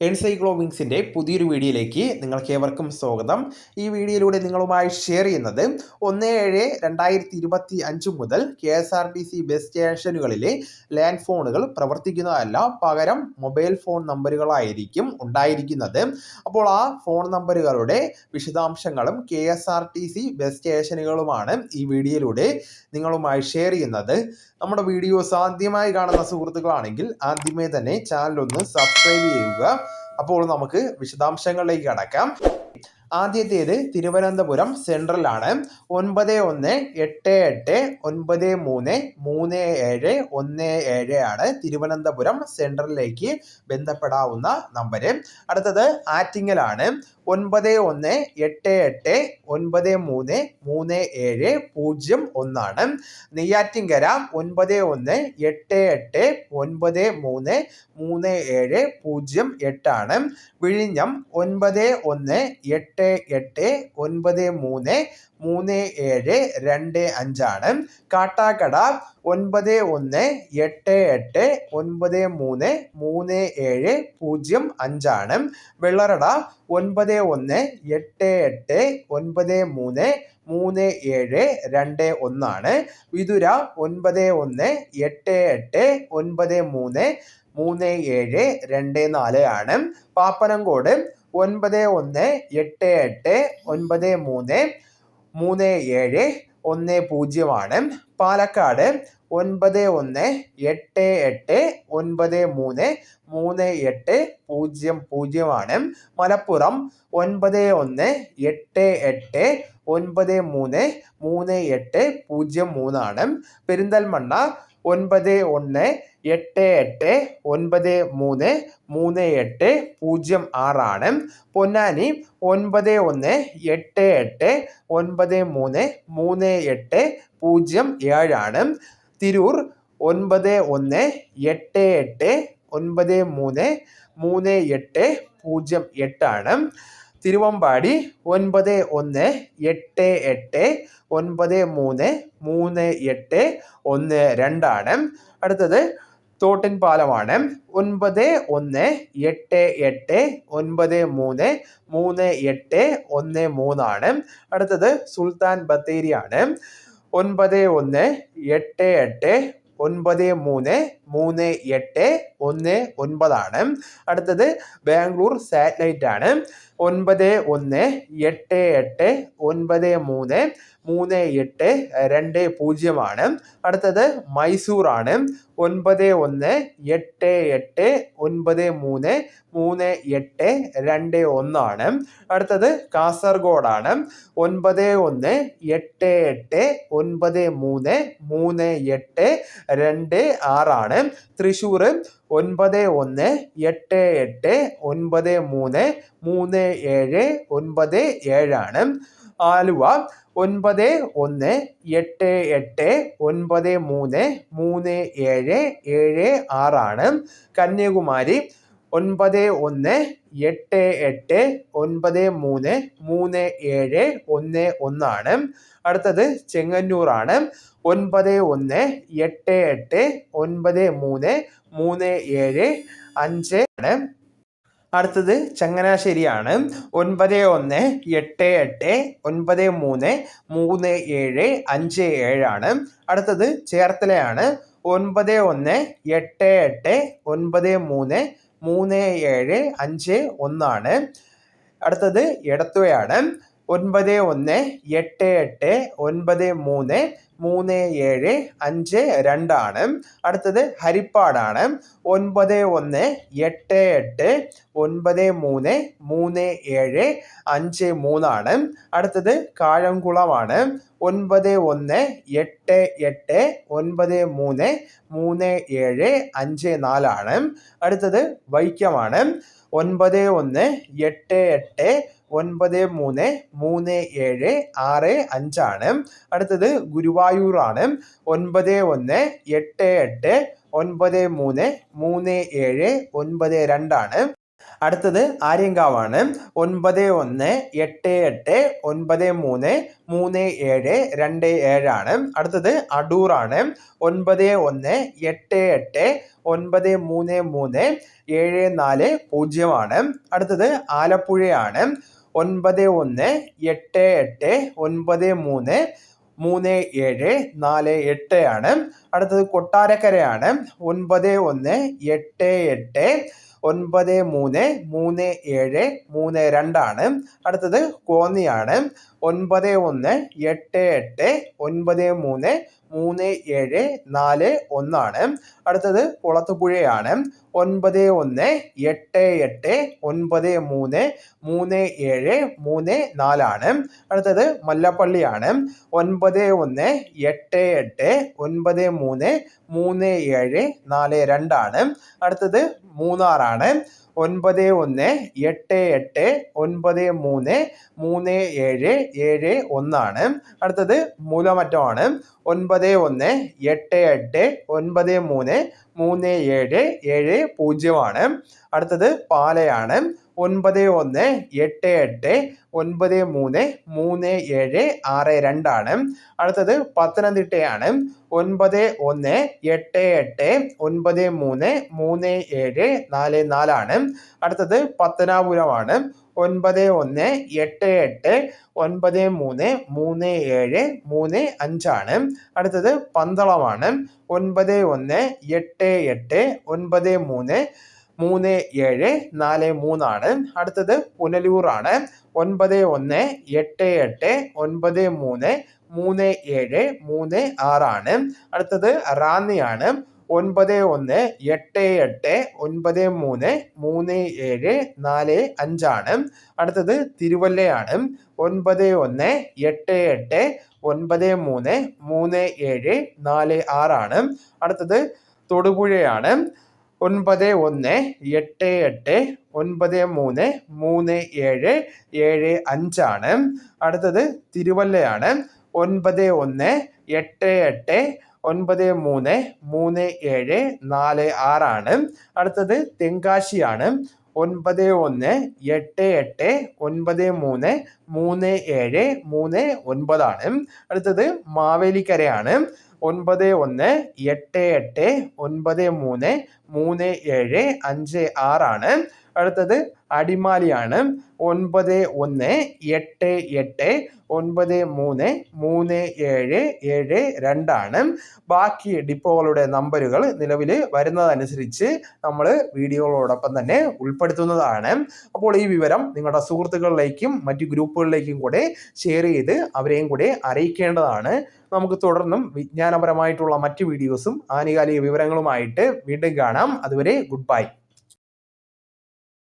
എൻസൈക്ലോവിങ്സിൻ്റെ പുതിയൊരു വീഡിയോയിലേക്ക് നിങ്ങൾക്ക് ഏവർക്കും സ്വാഗതം. ഈ വീഡിയോയിലൂടെ നിങ്ങളുമായി ഷെയർ ചെയ്യുന്നത് 1/7/2025 മുതൽ KSRTC ബസ് സ്റ്റേഷനുകളിലെ ലാൻഡ് ഫോണുകൾ പ്രവർത്തിക്കുന്നതല്ല, പകരം മൊബൈൽ ഫോൺ നമ്പറുകളായിരിക്കും ഉണ്ടായിരിക്കുന്നത്. അപ്പോൾ ആ ഫോൺ നമ്പറുകളുടെ വിശദാംശങ്ങളും KSRTC ബസ് സ്റ്റേഷനുകളുമാണ് ഈ വീഡിയോയിലൂടെ നിങ്ങളുമായി ഷെയർ ചെയ്യുന്നത്. നമ്മുടെ വീഡിയോസ് ആദ്യമായി കാണുന്ന സുഹൃത്തുക്കളാണെങ്കിൽ ആദ്യമേ തന്നെ ചാനൽ ഒന്ന് സബ്സ്ക്രൈബ് ചെയ്യുക. അപ്പോൾ നമുക്ക് വിശദാംശങ്ങളിലേക്ക് കടക്കാം. ആദ്യത്തേത് തിരുവനന്തപുരം സെൻട്രലാണ്. 9188933717 ആണ് തിരുവനന്തപുരം സെൻട്രലിലേക്ക് ബന്ധപ്പെടാവുന്ന നമ്പർ. അടുത്തത് ആറ്റിങ്ങലാണ്. 9188933701 ആണ്. നെയ്യാറ്റിൻകര 9188933708 ആണ്. വിഴിഞ്ഞം 9188933725 ആണ്. കാട്ടാക്കട 9188933705 ആണ്. വെള്ളറട 9188933721 ആണ്. വിതുര 9188933724 ആണ്. പാപ്പനംകോട് 9188933710 ആണ്. പാലക്കാട് 9188933800 ആണ്. മലപ്പുറം 9188933803 ആണ്. പെരിന്തൽമണ്ണ 9188933806 ആണ്. പൊന്നാനി 9188933807 ആണ്. തിരൂർ 9188933808 ആണ്. തിരുവമ്പാടി 9188933812 ആണ്. അടുത്തത് തോട്ടിൻപാലമാണ്. 9188933813 ആണ്. അടുത്തത് സുൽത്താൻ ബത്തേരിയാണ്. 9188933819 ആണ്. അടുത്തത് ബാംഗ്ലൂർ സാറ്റലൈറ്റ് ആണ്. 9188933820 ആണ്. അടുത്തത് മൈസൂർ ആണ്. 9188933821 ആണ്. അടുത്തത് കാസർഗോഡാണ്. 9188933826 ആണ്. തൃശ്ശൂർ 9188933797 ആണ്. ആലുവ 9188933776 ആണ്. കന്യാകുമാരി 9188933711 ആണ്. അടുത്തത് ചെങ്ങന്നൂറാണ്. 9188933705 ആണ്. അടുത്തത് ചങ്ങനാശ്ശേരിയാണ്. 9188933757 ആണ്. അടുത്തത് ചേർത്തലയാണ്. 9188933751 ആണ്. അടുത്തത് എടത്തുവയാണ്. 9188933752 ആണ്. അടുത്തത് ഹരിപ്പാടാണ്. 9188933753 ആണ്. അടുത്തത് കാഴംകുളമാണ്. 9188933754 ആണ്. അടുത്തത് വൈക്കമാണ്. 9188933765 ആണ്. അടുത്തത് ഗുരുവായൂറാണ്. 9188933792 ആണ്. അടുത്തത് ആര്യങ്കാവാണ്. 9188933727 ആണ്. അടുത്തത് അടൂറാണ്. 9188933740 ആണ്. അടുത്തത് ആലപ്പുഴയാണ്. 9188933748 ആണ്. അടുത്തത് കൊട്ടാരക്കരയാണ്. 9188933732 ആണ്. അടുത്തത് കോന്നിയാണ്. 9188933741 ആണ്. അടുത്തത് കുളത്തുപുഴയാണ്. 9188933734 ആണ്. അടുത്തത് മല്ലപ്പള്ളിയാണ്. 9188933742 ആണ്. അടുത്തത് മൂന്നാറാണ്. 9188933771 ആണ്. അടുത്തത് മൂലമറ്റമാണ്. 9188933770 ആണ്. അടുത്തത് പാലയാണ്. 9188933762 ആണ്. അടുത്തത് പത്തനംതിട്ടയാണ്. 9188933744 ആണ്. അടുത്തത് പത്തനാപുരമാണ്. 9188933735 ആണ്. അടുത്തത് പന്തളമാണ്. 9188933743 ആണ്. അടുത്തത് പുനലൂറാണ്. 9188933736 ആണ്. അടുത്തത് റാന്നിയാണ്. 9188933745 ആണ്. അടുത്തത് തിരുവല്ലയാണ്. 9188933746 ആണ്. അടുത്തത് തൊടുപുഴയാണ്. 9188933775 ആണ്. അടുത്തത് തിരുവല്ലയാണ്. 9188933746 ആണ്. അടുത്തത് തെങ്കാശിയാണ്. 9188933739 ആണ്. അടുത്തത് മാവേലിക്കരയാണ്. 9188933756 ആണ്. അടുത്തത് അടിമാലിയാണ്. 9188933772 ആണ്. ബാക്കി ഡിപ്പോകളുടെ നമ്പറുകൾ നിലവിൽ വരുന്നതനുസരിച്ച് നമ്മൾ വീഡിയോകളോടൊപ്പം തന്നെ ഉൾപ്പെടുത്തുന്നതാണ്. അപ്പോൾ ഈ വിവരം നിങ്ങളുടെ സുഹൃത്തുക്കളിലേക്കും മറ്റു ഗ്രൂപ്പുകളിലേക്കും കൂടെ ഷെയർ ചെയ്ത് അവരെയും കൂടെ അറിയിക്കേണ്ടതാണ്. നമുക്ക് തുടർന്നും വിജ്ഞാനപരമായിട്ടുള്ള മറ്റു വീഡിയോസും ആനുകാലിക വിവരങ്ങളുമായിട്ട് വീണ്ടും കാണാം. അതുവരെ ഗുഡ് ബൈ.